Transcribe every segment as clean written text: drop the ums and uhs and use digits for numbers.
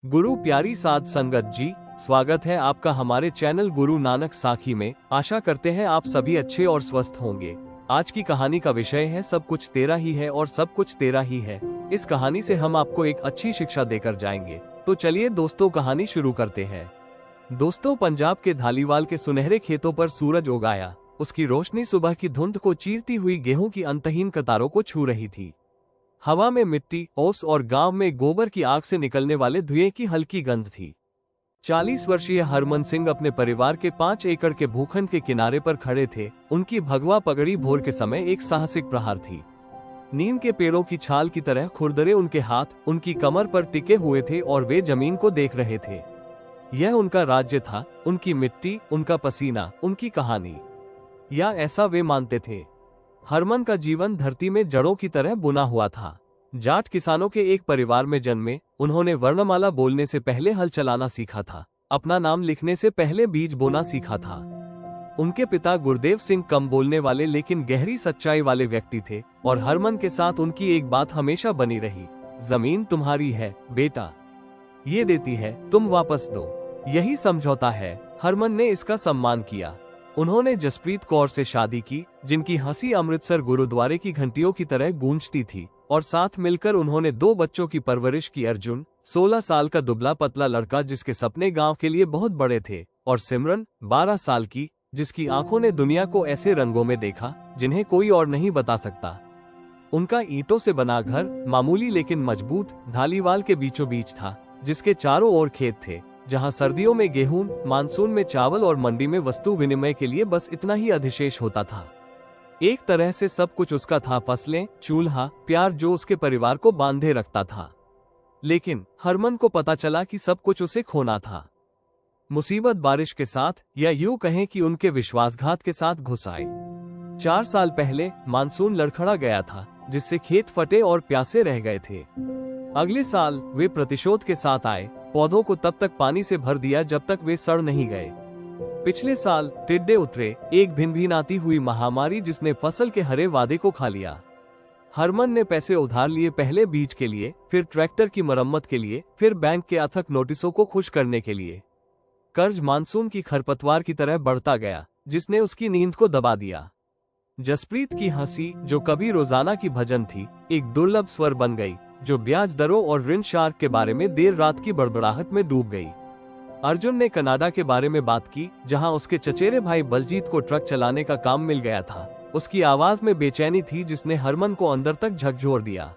गुरु प्यारी साध संगत जी, स्वागत है आपका हमारे चैनल गुरु नानक साखी में। आशा करते हैं आप सभी अच्छे और स्वस्थ होंगे। आज की कहानी का विषय है सब कुछ तेरा ही है और सब कुछ तेरा ही है। इस कहानी से हम आपको एक अच्छी शिक्षा देकर जाएंगे। तो चलिए दोस्तों, कहानी शुरू करते हैं। दोस्तों, पंजाब के धालीवाल के सुनहरे खेतों पर सूरज उगाया। उसकी रोशनी सुबह की धुंध को चीरती हुई गेहूं की अंतहीन कतारों को छू रही थी। हवा में मिट्टी, ओस और गांव में गोबर की आग से निकलने वाले धुएं की हल्की गंध थी। 40 वर्षीय हरमन सिंह अपने परिवार के 5 एकड़ के भूखंड के किनारे पर खड़े थे। उनकी भगवा पगड़ी भोर के समय एक साहसिक प्रहार थी। नीम के पेड़ों की छाल की तरह खुरदरे उनके हाथ उनकी कमर पर टिके हुए थे और वे जमीन को देख रहे थे। यह उनका राज्य था, उनकी मिट्टी, उनका पसीना, उनकी कहानी, या ऐसा वे मानते थे। हरमन का जीवन धरती में जड़ों की तरह बुना हुआ था। जाट किसानों के एक परिवार में जन्मे, उन्होंने वर्णमाला बोलने से पहले हल चलाना सीखा था, अपना नाम लिखने से पहले बीज बोना सीखा था। उनके पिता गुरदेव सिंह कम बोलने वाले लेकिन गहरी सच्चाई वाले व्यक्ति थे और हरमन के साथ उनकी एक बात हमेशा बनी रही, जमीन तुम्हारी है बेटा, ये देती है, तुम वापस दो, यही समझौता है। हरमन ने इसका सम्मान किया। उन्होंने जसप्रीत कौर से शादी की, जिनकी हंसी अमृतसर गुरुद्वारे की घंटियों की तरह गूंजती थी, और साथ मिलकर उन्होंने 2 बच्चों की परवरिश की। अर्जुन 16 साल का दुबला पतला लड़का जिसके सपने गांव के लिए बहुत बड़े थे, और सिमरन 12 साल की, जिसकी आंखों ने दुनिया को ऐसे रंगों में देखा जिन्हें कोई और नहीं बता सकता। उनका ईंटों से बना घर मामूली लेकिन मजबूत धालीवाल के बीचों बीच था, जिसके चारों ओर खेत थे, जहां सर्दियों में गेहूं, मानसून में चावल और मंडी में वस्तु विनिमय के लिए बस इतना ही अधिशेष होता था। एक तरह से सब कुछ उसका था, फसलें, चूल्हा, प्यार जो उसके परिवार को बांधे रखता था। लेकिन हरमन को पता चला कि सब कुछ उसे खोना था। मुसीबत बारिश के साथ, या यूं कहें कि उनके विश्वासघात के साथ घुस आई। 4 साल पहले मानसून लड़खड़ा गया था, जिससे खेत फटे और प्यासे रह गए थे। अगले साल वे प्रतिशोध के साथ आए, पौधों को तब तक पानी से भर दिया जब तक वे सड़ नहीं गए। पिछले साल टिड्डे उतरे, एक भिनभिनाती हुई महामारी जिसने फसल के हरे वादे को खा लिया। हरमन ने पैसे उधार लिए, पहले बीज के लिए, फिर ट्रैक्टर की मरम्मत के लिए, फिर बैंक के अथक नोटिसों को खुश करने के लिए। कर्ज मानसून की खरपतवार की तरह बढ़ता गया, जिसने उसकी नींद को दबा दिया। जसप्रीत की हंसी, जो कभी रोजाना की भजन थी, एक दुर्लभ स्वर बन गई, जो ब्याज दरों और ऋण शार्क के बारे में देर रात की बड़बड़ाहट में डूब गई। अर्जुन ने कनाडा के बारे में बात की, जहां उसके चचेरे भाई बलजीत को ट्रक चलाने का काम मिल गया था। उसकी आवाज में बेचैनी थी जिसने हरमन को अंदर तक झकझोर दिया।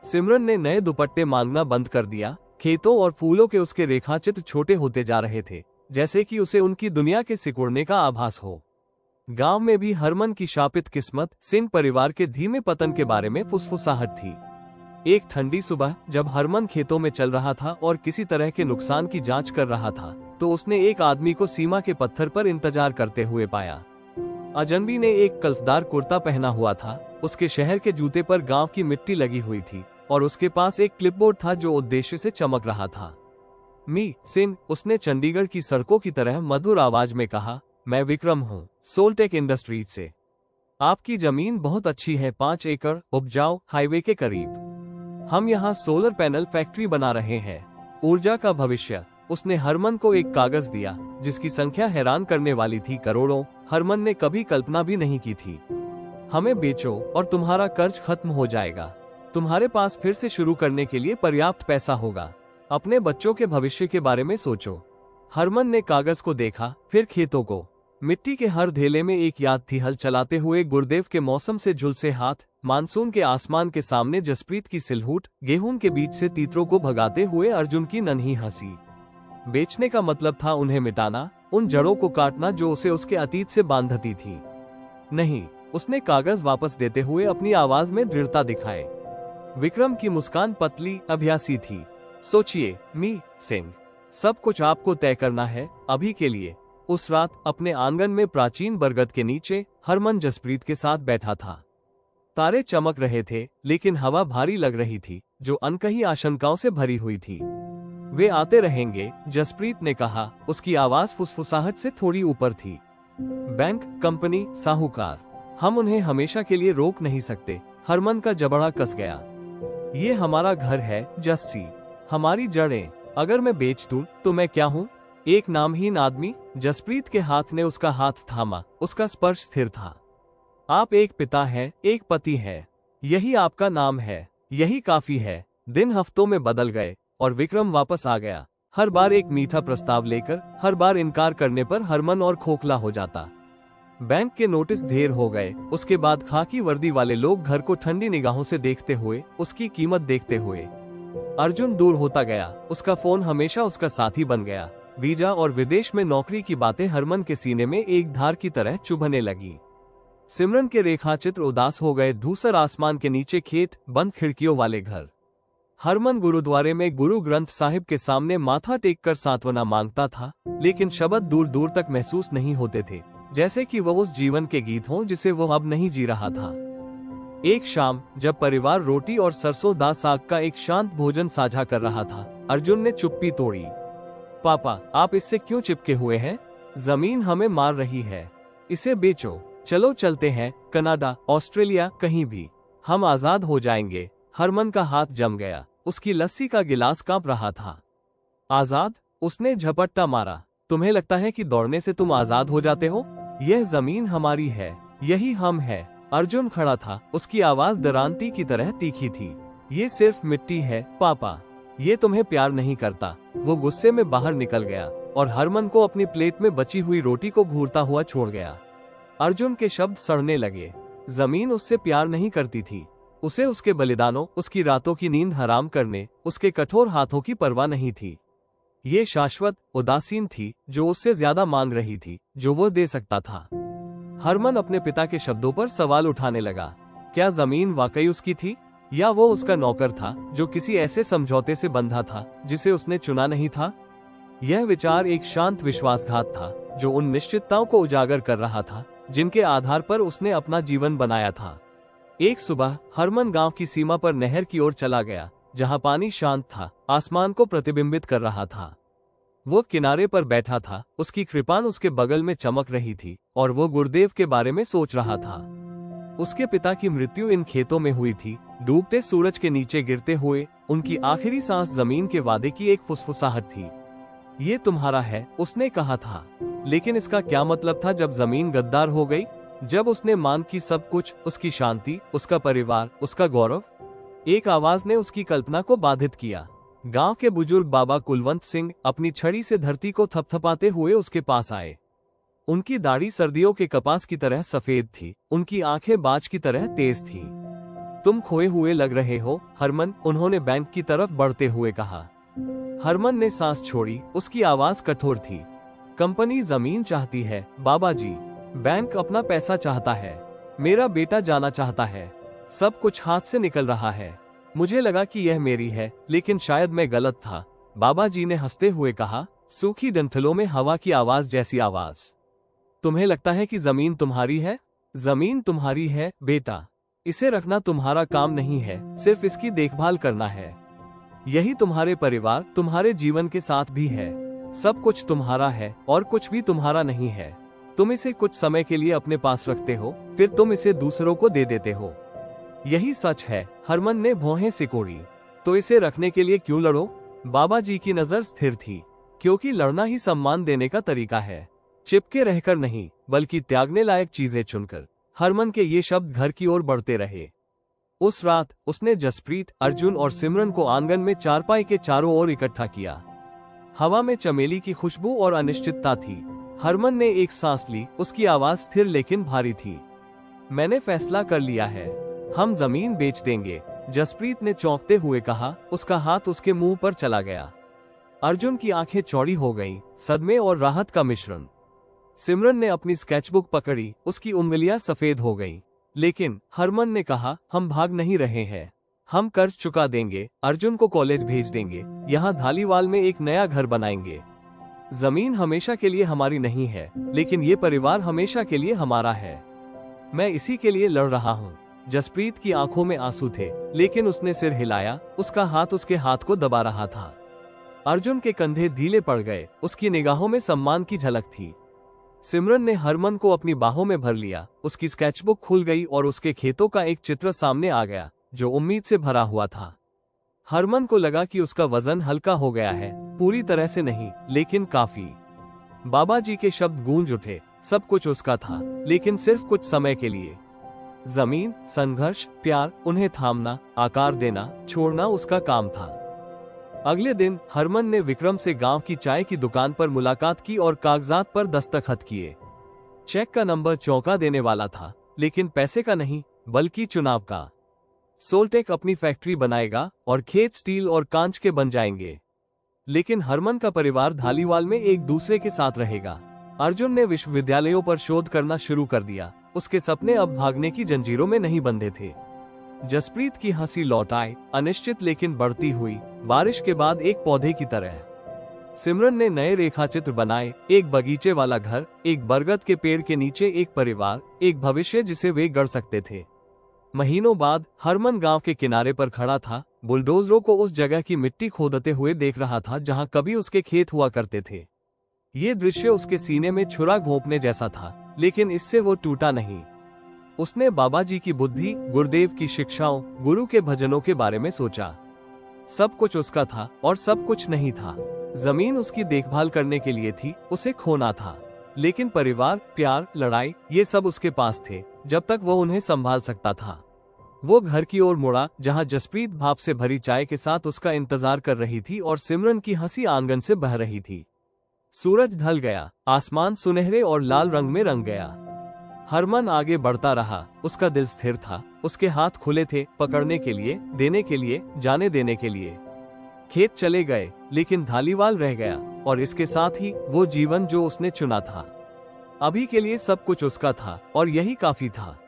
सिमरन ने नए दुपट्टे मांगना बंद कर दिया। खेतों और फूलों के उसके रेखाचित्र छोटे होते जा रहे थे, जैसे कि उसे उनकी दुनिया के सिकुड़ने का आभास हो। गांव में भी हरमन की शापित किस्मत, सिंह परिवार के धीमे पतन के बारे में फुसफुसाहट थी। एक ठंडी सुबह जब हरमन खेतों में चल रहा था और किसी तरह के नुकसान की जांच कर रहा था, तो उसने एक आदमी को सीमा के पत्थर पर इंतजार करते हुए पाया। अजनबी ने एक कल्फदार कुर्ता पहना हुआ था, उसके शहर के जूते पर गांव की मिट्टी लगी हुई थी, और उसके पास एक क्लिपबोर्ड था जो उद्देश्य से चमक रहा था। मी सिंह, उसने चंडीगढ़ की सड़कों की तरह मधुर आवाज में कहा, मैं विक्रम हूँ, सोलटेक इंडस्ट्रीज से। आपकी जमीन बहुत अच्छी है, 5 एकड़, उपजाऊ, हाईवे के करीब। हम यहाँ सोलर पैनल फैक्ट्री बना रहे हैं, ऊर्जा का भविष्य। उसने हरमन को एक कागज दिया जिसकी संख्या हैरान करने वाली थी, करोड़ों। हरमन ने कभी कल्पना भी नहीं की थी। हमें बेचो और तुम्हारा कर्ज खत्म हो जाएगा। तुम्हारे पास फिर से शुरू करने के लिए पर्याप्त पैसा होगा। अपने बच्चों के भविष्य के बारे में सोचो। हरमन ने कागज को देखा, फिर खेतों को। मिट्टी के हर ढेले में एक याद थी, हल चलाते हुए गुरदेव के मौसम से झुलसे हाथ, मानसून के आसमान के सामने जसप्रीत की सिलहूट, गेहूं के बीच से तीतरों को भगाते हुए अर्जुन की नन्ही हंसी। बेचने का मतलब था उन्हें मिटाना, उन जड़ों को काटना जो उसे उसके अतीत से बांधती थी। नहीं, उसने कागज वापस देते हुए अपनी आवाज में दृढ़ता दिखाए। विक्रम की मुस्कान पतली, अभ्यासी थी। सोचिए मी सिंह, सब कुछ आपको तय करना है, अभी के लिए। उस रात अपने आंगन में प्राचीन बरगद के नीचे हरमन जसप्रीत के साथ बैठा था। तारे चमक रहे थे, लेकिन हवा भारी लग रही थी, जो अनकही आशंकाओं से भरी हुई थी। वे आते रहेंगे, जसप्रीत ने कहा, उसकी आवाज फुसफुसाहट से थोड़ी ऊपर थी। बैंक, कंपनी, साहूकार, हम उन्हें हमेशा के लिए रोक नहीं सकते। हरमन का जबड़ा कस गया। ये हमारा घर है जस्सी, हमारी जड़ें। अगर मैं बेच दूं तो मैं क्या हूँ? एक नामहीन आदमी। जसप्रीत के हाथ ने उसका हाथ थामा, उसका स्पर्श स्थिर था। आप एक पिता हैं, एक पति है। यही आपका नाम है, यही काफी है। दिन हफ्तों में बदल गए और विक्रम वापस आ गया। हर बार एक मीठा प्रस्ताव लेकर, हर बार इनकार करने पर हरमन और खोखला हो जाता। बैंक के नोटिस ढेर हो गए। उसके बाद खाकी वर्दी वाले लोग घर को ठंडी निगाहों से देखते हुए, उसकी कीमत देखते हुए। अर्जुन दूर होता गया। उसका फोन हमेशा उसका साथी बन गया। वीजा और विदेश में नौकरी की बातें हरमन के सीने में एक धार की तरह चुभने लगी। सिमरन के रेखाचित्र उदास हो गए। धूसर आसमान के नीचे खेत, बंद खिड़कियों वाले घर। हरमन गुरुद्वारे में गुरु ग्रंथ साहिब के सामने माथा टेककर सांत्वना मांगता था, लेकिन शब्द दूर दूर तक महसूस नहीं होते थे, जैसे कि वह उस जीवन के गीत हों जिसे वह अब नहीं जी रहा था। एक शाम जब परिवार रोटी और सरसों दा साग का एक शांत भोजन साझा कर रहा था, अर्जुन ने चुप्पी तोड़ी। पापा, आप इससे क्यों चिपके हुए हैं? जमीन हमें मार रही है, इसे बेचो। चलो चलते हैं, कनाडा, ऑस्ट्रेलिया, कहीं भी। हम आजाद हो जाएंगे। हरमन का हाथ जम गया। उसकी लस्सी का गिलास कांप रहा था। आजाद? उसने झपट्टा मारा। तुम्हें लगता है कि दौड़ने से तुम आजाद हो जाते हो? यह जमीन हमारी है, यही हम है। अर्जुन खड़ा था। उसकी आवाज दरांती की तरह तीखी थी। ये सिर्फ मिट्टी है पापा, ये तुम्हें प्यार नहीं करता। वो गुस्से में बाहर निकल गया और हरमन को अपनी प्लेट में बची हुई रोटी को घूरता हुआ छोड़ गया। अर्जुन के शब्द सड़ने लगे। जमीन उससे प्यार नहीं करती थी। उसे उसके बलिदानों, उसकी रातों की नींद हराम करने, उसके कठोर हाथों की परवाह नहीं थी। ये शाश्वत उदासीन थी जो उससे ज्यादा मांग रही थी जो वो दे सकता था। हरमन अपने पिता के शब्दों पर सवाल उठाने लगा। क्या जमीन वाकई उसकी थी, या वो उसका नौकर था जो किसी ऐसे समझौते से बंधा था जिसे उसने चुना नहीं था? यह विचार एक शांत विश्वासघात था जो उन निश्चितताओं को उजागर कर रहा था जिनके आधार पर उसने अपना जीवन बनाया था। एक सुबह हरमन गांव की सीमा पर नहर की ओर चला गया, जहां पानी शांत था, आसमान को प्रतिबिंबित कर रहा था। वो किनारे पर बैठा था, उसकी कृपान उसके बगल में चमक रही थी और वो गुरुदेव के बारे में सोच रहा था। उसके पिता की मृत्यु इन खेतों में हुई थी, डूबते सूरज के नीचे गिरते हुए। उनकी आखिरी सांस जमीन के वादे की एक फुसफुसाहट थी। ये तुम्हारा है, उसने कहा था। लेकिन इसका क्या मतलब था जब जमीन गद्दार हो गई? जब उसने मांग की सब कुछ, उसकी शांति, उसका परिवार, उसका गौरव। एक आवाज ने उसकी कल्पना को बाधित किया। गांव के बुजुर्ग बाबा कुलवंत सिंह अपनी छड़ी से धरती को थपथपाते हुए उसके पास आए। उनकी दाढ़ी सर्दियों के कपास की तरह सफेद थी, उनकी आंखें बाज की तरह तेज थी। तुम खोए हुए लग रहे हो हरमन, उन्होंने बैंक की तरफ बढ़ते हुए कहा। हरमन ने सांस छोड़ी। उसकी आवाज कठोर थी। कंपनी जमीन चाहती है बाबा जी, बैंक अपना पैसा चाहता है, मेरा बेटा जाना चाहता है, सब कुछ हाथ से निकल रहा है। मुझे लगा कि यह मेरी है, लेकिन शायद मैं गलत था। बाबा जी ने हंसते हुए कहा, सूखी डंठलों में हवा की आवाज जैसी आवाज। तुम्हें लगता है कि जमीन तुम्हारी है? जमीन तुम्हारी है बेटा, इसे रखना तुम्हारा काम नहीं है, सिर्फ इसकी देखभाल करना है। यही तुम्हारे परिवार, तुम्हारे जीवन के साथ भी है। सब कुछ तुम्हारा है और कुछ भी तुम्हारा नहीं है। तुम इसे कुछ समय के लिए अपने पास रखते हो, फिर तुम इसे दूसरों को दे देते हो। यही सच है। हरमन ने भौहें सिकोड़ी। तो इसे रखने के लिए क्यों लड़ो? बाबा जी की नजर स्थिर थी। क्योंकि लड़ना ही सम्मान देने का तरीका है, चिपके रहकर नहीं, बल्कि त्यागने लायक चीजें चुनकर। हरमन के ये शब्द घर की ओर बढ़ते रहे। उस रात उसने जसप्रीत, अर्जुन और सिमरन को आंगन में चारपाई के चारों ओर इकट्ठा किया। हवा में चमेली की खुशबू और अनिश्चितता थी। हरमन ने एक सांस ली। उसकी आवाज स्थिर लेकिन भारी थी। मैंने फैसला कर लिया है, हम जमीन बेच देंगे। जसप्रीत ने चौंकते हुए कहा। उसका हाथ उसके मुंह पर चला गया। अर्जुन की आंखें चौड़ी हो गईं, सदमे और राहत का मिश्रण। सिमरन ने अपनी स्केचबुक पकड़ी। उसकी उंगलियां सफेद हो गईं। लेकिन हरमन ने कहा, हम भाग नहीं रहे हैं, हम कर्ज चुका देंगे, अर्जुन को कॉलेज भेज देंगे, यहाँ धालीवाल में एक नया घर बनाएंगे। जमीन हमेशा के लिए हमारी नहीं है, लेकिन ये परिवार हमेशा के लिए हमारा है। मैं इसी के लिए लड़ रहा हूँ। जसप्रीत की आंखों में आंसू थे, लेकिन उसने सिर हिलाया। उसका हाथ उसके हाथ को दबा रहा था। अर्जुन के कंधे ढीले पड़ गए। उसकी निगाहों में सम्मान की झलक थी। सिमरन ने हरमन को अपनी बाहों में भर लिया। उसकी स्केचबुक खुल गई और उसके खेतों का एक चित्र सामने आ गया जो उम्मीद से भरा हुआ था। हरमन को लगा कि उसका वजन हल्का हो गया है, पूरी तरह से नहीं, लेकिन काफी। बाबा जी के शब्द गूंज उठे, सब कुछ उसका था, लेकिन सिर्फ कुछ समय के लिए। जमीन, संघर्ष, प्यार, उन्हें थामना, आकार देना, छोड़ना उसका काम था। अगले दिन हरमन ने विक्रम से गांव की चाय की दुकान पर मुलाकात की और कागजात पर दस्तखत किए। चेक का नंबर चौंका देने वाला था, लेकिन पैसे का नहीं, बल्कि चुनाव का। सोल्टेक अपनी फैक्ट्री बनाएगा और खेत स्टील और कांच के बन जाएंगे। लेकिन हरमन का परिवार धालीवाल में एक दूसरे के साथ रहेगा। अर्जुन ने विश्वविद्यालयों पर शोध करना शुरू कर दिया। उसके सपने अब भागने की जंजीरों में नहीं बंधे थे। जसप्रीत की हंसी लौट आए, अनिश्चित लेकिन बढ़ती हुई, बारिश के बाद एक पौधे की तरह। सिमरन ने नए रेखाचित्र बनाए, एक बगीचे वाला घर, एक बरगद के पेड़ के नीचे एक परिवार, एक भविष्य जिसे वे गढ़ सकते थे। महीनों बाद हरमन गांव के किनारे पर खड़ा था, बुलडोजरों को उस जगह की मिट्टी खोदते हुए देख रहा था जहां कभी उसके खेत हुआ करते थे। ये दृश्य उसके सीने में छुरा घोंपने जैसा था, लेकिन इससे वो टूटा नहीं। उसने बाबा जी की बुद्धि, गुरुदेव की शिक्षाओं, गुरु के भजनों के बारे में सोचा। सब कुछ उसका था और सब कुछ नहीं था। जमीन उसकी देखभाल करने के लिए थी, उसे खोना था। लेकिन परिवार, प्यार, लड़ाई, ये सब उसके पास थे, जब तक वो उन्हें संभाल सकता था। वो घर की ओर मुड़ा, जहां जसप्रीत भाप से भरी चाय के साथ उसका इंतजार कर रही थी और सिमरन की हंसी आंगन से बह रही थी। सूरज ढल गया, आसमान सुनहरे और लाल रंग में रंग गया। हरमन आगे बढ़ता रहा, उसका दिल स्थिर था, उसके हाथ खुले थे, पकड़ने के लिए, देने के लिए, जाने देने के लिए। खेत चले गए, लेकिन धालीवाल रह गया, और इसके साथ ही वो जीवन जो उसने चुना था। अभी के लिए सब कुछ उसका था, और यही काफी था।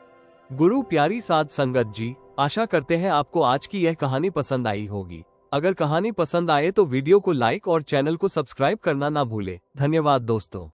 गुरु प्यारी साध संगत जी, आशा करते हैं आपको आज की यह कहानी पसंद आई होगी। अगर कहानी पसंद आए तो वीडियो को लाइक और चैनल को सब्सक्राइब करना ना भूले। धन्यवाद दोस्तों।